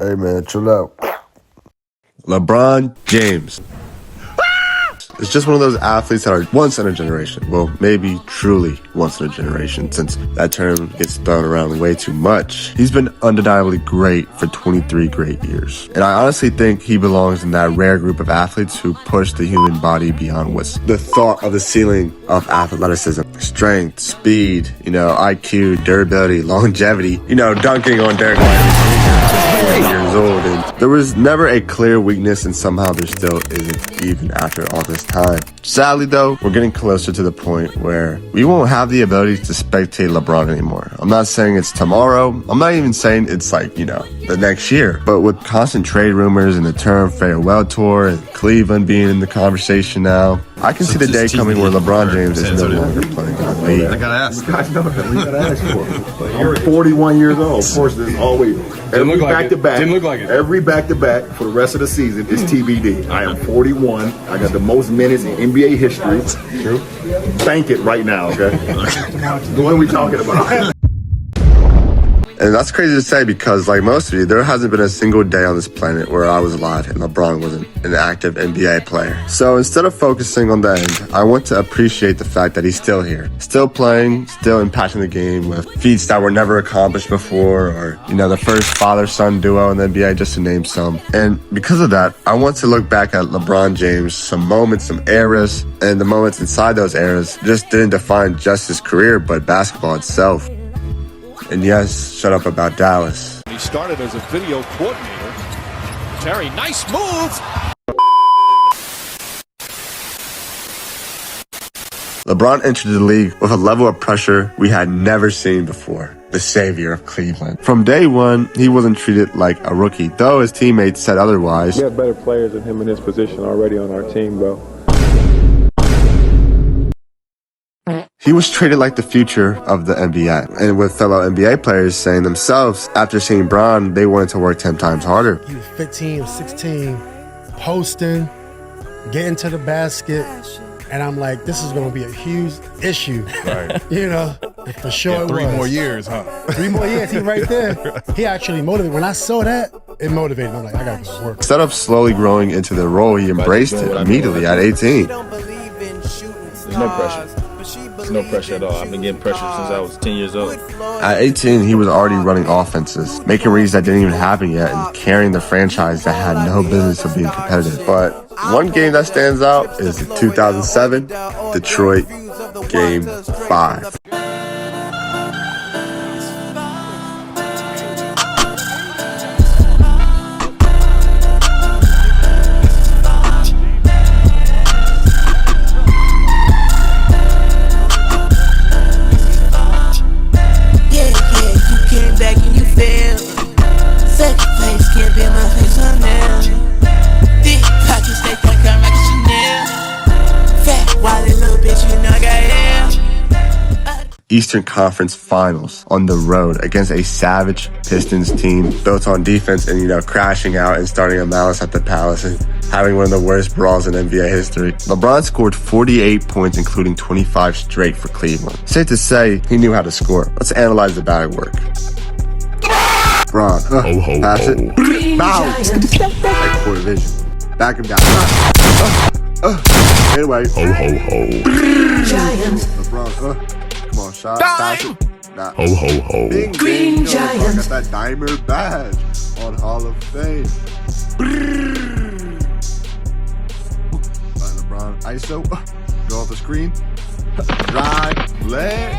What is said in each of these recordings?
Hey man, chill out. LeBron James. It's just one of those athletes that are once in a generation. Well, maybe truly once in a generation, since that term gets thrown around way too much. He's been undeniably great for 23 great years. And I honestly think he belongs in that rare group of athletes who push the human body beyond what's the thought of the ceiling of athleticism. Strength, speed, IQ, durability, longevity, dunking on Derek White. 8 years old, and there was never a clear weakness, and somehow there still isn't even after all this time. Sadly though, we're getting closer to the point where we won't have the ability to spectate LeBron anymore. I'm not saying it's tomorrow, I'm not even saying it's the next year, but with constant trade rumors and the term farewell tour and Cleveland being in the conversation now, I can see the day coming where LeBron James is no longer playing in the league. I gotta ask. You guys know that. We gotta ask for it. I'm 41 years old. Of course, there's always every back-to-back. Didn't look like it. Every back-to-back for the rest of the season is TBD. I am 41. I got the most minutes in NBA history. True. Bank it right now, okay? What are we talking about? And that's crazy to say because, like most of you, there hasn't been a single day on this planet where I was alive and LeBron wasn't an active NBA player. So instead of focusing on the end, I want to appreciate the fact that he's still here, still playing, still impacting the game with feats that were never accomplished before, or, the first father-son duo in the NBA, just to name some. And because of that, I want to look back at LeBron James, some moments, some eras, and the moments inside those eras just didn't define just his career, but basketball itself. And yes, shut up about Dallas. He started as a video coordinator. Terry, nice move! LeBron entered the league with a level of pressure we had never seen before. The savior of Cleveland. From day one, he wasn't treated like a rookie, though his teammates said otherwise. We have better players than him in his position already on our team, bro. He was treated like the future of the NBA, and with fellow NBA players saying themselves, after seeing Bron, they wanted to work 10 times harder. He was 15 or 16, posting, getting to the basket, and I'm like, this is going to be a huge issue. Right. For sure. Three more years, huh? 3 more years, he's right there. He actually motivated. When I saw that, it motivated me. I'm like, I got to go to work. Instead of slowly growing into the role, he embraced it immediately at 18. There's no pressure. There's no pressure at all. I've been getting pressure since I was 10 years old. At 18, he was already running offenses, making reads that didn't even happen yet, and carrying the franchise that had no business of being competitive. But one game that stands out is the 2007 Detroit Game 5. Eastern Conference Finals on the road against a savage Pistons team built on defense and, crashing out and starting a malice at the Palace and having one of the worst brawls in NBA history. LeBron scored 48 points, including 25 straight for Cleveland. Safe to say, he knew how to score. Let's analyze the bag work. LeBron, pass it. Bow. Like quarter vision. Back him down. Anyway. LeBron, come on, shot, pass it. Nah. Bing, Green bing, Giant. Got that dimer badge on Hall of Fame. LeBron, ISO. Go off the screen. Drive, leg.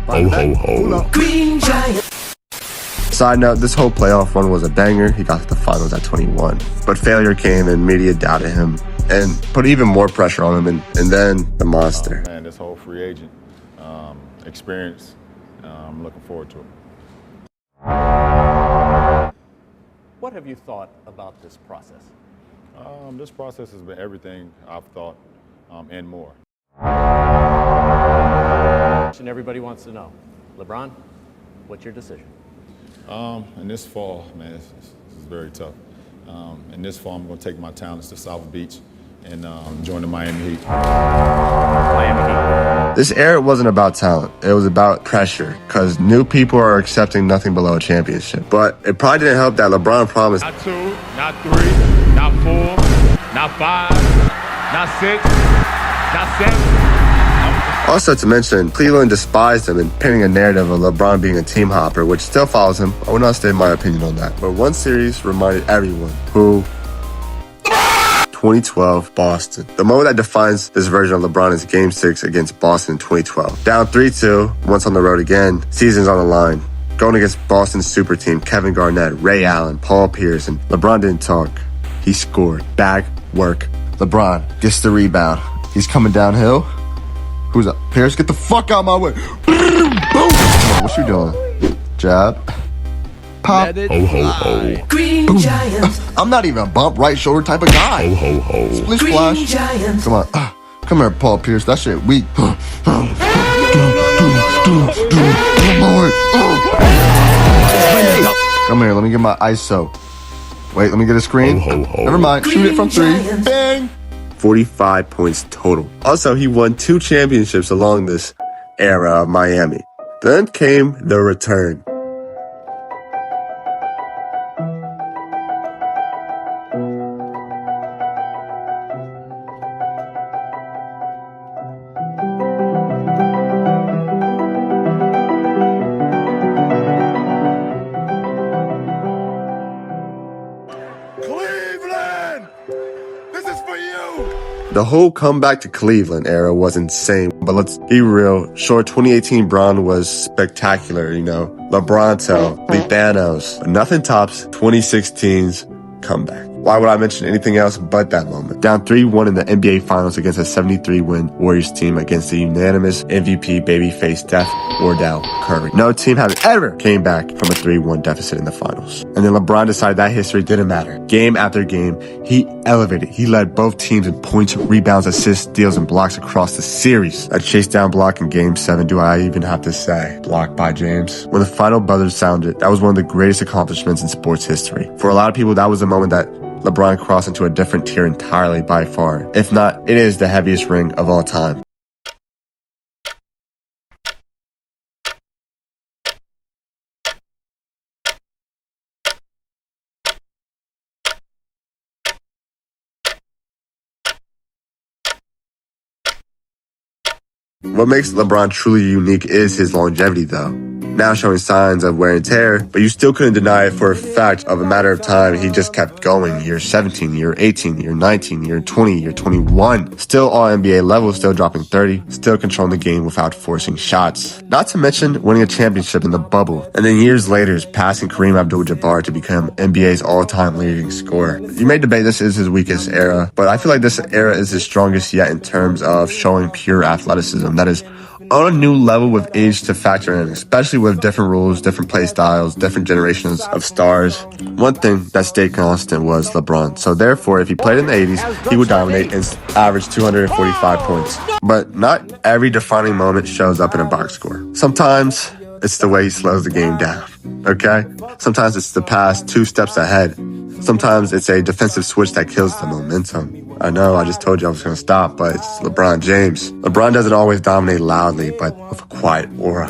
Come on, Bron. Green Giant. Side note, this whole playoff run was a banger. He got to the finals at 21. But failure came and media doubted him and put even more pressure on him, and then the monster. Man, this whole free agent experience, I'm looking forward to it. What have you thought about this process? This process has been everything I've thought and more. And everybody wants to know, LeBron, what's your decision? In this fall, man, this is very tough. In this fall, I'm going to take my talents to South Beach and join the Miami Heat. This era wasn't about talent. It was about pressure, because new people are accepting nothing below a championship. But it probably didn't help that LeBron promised Not 2, not 3, not 4, not 5, not 6, not 7. Also, to mention, Cleveland despised him and painting a narrative of LeBron being a team hopper, which still follows him. I will not state my opinion on that. But one series reminded everyone who 2012 Boston. The moment that defines this version of LeBron is Game 6 against Boston in 2012. Down 3-2, once on the road again, season's on the line. Going against Boston's super team, Kevin Garnett, Ray Allen, Paul Pierce, and LeBron didn't talk. He scored. Bag work. LeBron gets the rebound. He's coming downhill. Who's up? Pierce, get the fuck out of my way. Boom! What you doing? Jab. Pop. Ho, ho, ho. Green Giants. I'm not even a bump right shoulder type of guy. Ho, ho, ho. Splish Green splash. Giants. Come on. Come here, Paul Pierce. That shit weak. Come here. Let me get my ISO. Wait, let me get a screen. Ho, ho, ho. Never mind. Shoot it from 3. Giants. Bang. 45 points total. Also, he won 2 championships along this era of Miami. Then came the return. Cleveland! This is for you! The whole comeback to Cleveland era was insane, but let's be real. Sure, 2018 Bron was spectacular, LeBronto, the Thanos, but nothing tops 2016's comeback. Why would I mention anything else but that moment? Down 3-1 in the NBA Finals against a 73-win Warriors team against the unanimous MVP babyface Steph Wardell Curry. No team had ever came back from a 3-1 deficit in the finals. And then LeBron decided that history didn't matter. Game after game, he elevated. He led both teams in points, rebounds, assists, steals, and blocks across the series. A chase down block in Game 7, do I even have to say? Blocked by James. When the final buzzer sounded, that was one of the greatest accomplishments in sports history. For a lot of people, that was the moment that LeBron crossed into a different tier entirely by far. If not, it is the heaviest ring of all time. What makes LeBron truly unique is his longevity, though. Now showing signs of wear and tear, but you still couldn't deny it for a fact of a matter of time. He just kept going. Year 17, year 18, year 19, year 20, year 21. Still all NBA level, still dropping 30, still controlling the game without forcing shots. Not to mention winning a championship in the bubble. And then years later, passing Kareem Abdul-Jabbar to become NBA's all-time leading scorer. You may debate this is his weakest era, but I feel like this era is his strongest yet in terms of showing pure athleticism. That is on a new level with age to factor in, especially with different rules, different play styles, different generations of stars. One thing that stayed constant was LeBron. So therefore, if he played in the 80s, he would dominate and average 245 points. But not every defining moment shows up in a box score. Sometimes it's the way he slows the game down, okay? Sometimes it's the pass 2 steps ahead. Sometimes it's a defensive switch that kills the momentum. I know I just told you I was going to stop, but it's LeBron James. LeBron doesn't always dominate loudly, but with a quiet aura.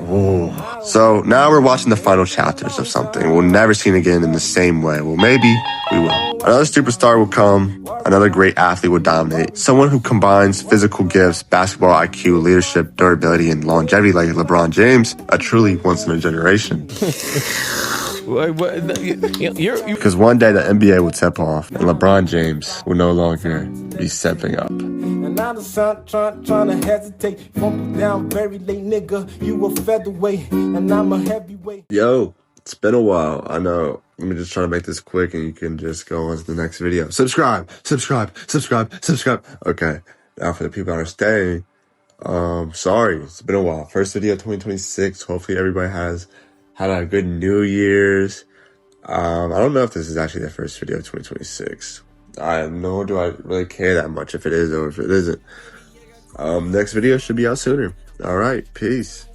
Ooh. So now we're watching the final chapters of something we'll never see again in the same way. Well, maybe we will. Another superstar will come. Another great athlete will dominate. Someone who combines physical gifts, basketball IQ, leadership, durability, and longevity like LeBron James. A truly once-in-a-generation. Because one day the NBA will tip off and LeBron James will no longer be stepping up. And I'm trying to hesitate. Fumble down very late, nigga. You a featherweight and I'm a heavyweight. Yo, it's been a while. I know. Let me just try to make this quick and you can just go on to the next video. Subscribe. Okay. Now for the people that are staying, sorry. It's been a while. First video 2026. Hopefully everybody has had a good New Year's. I don't know if this is actually the first video of 2026. Nor do I really care that much if it is or if it isn't. Next video should be out sooner. All right, peace.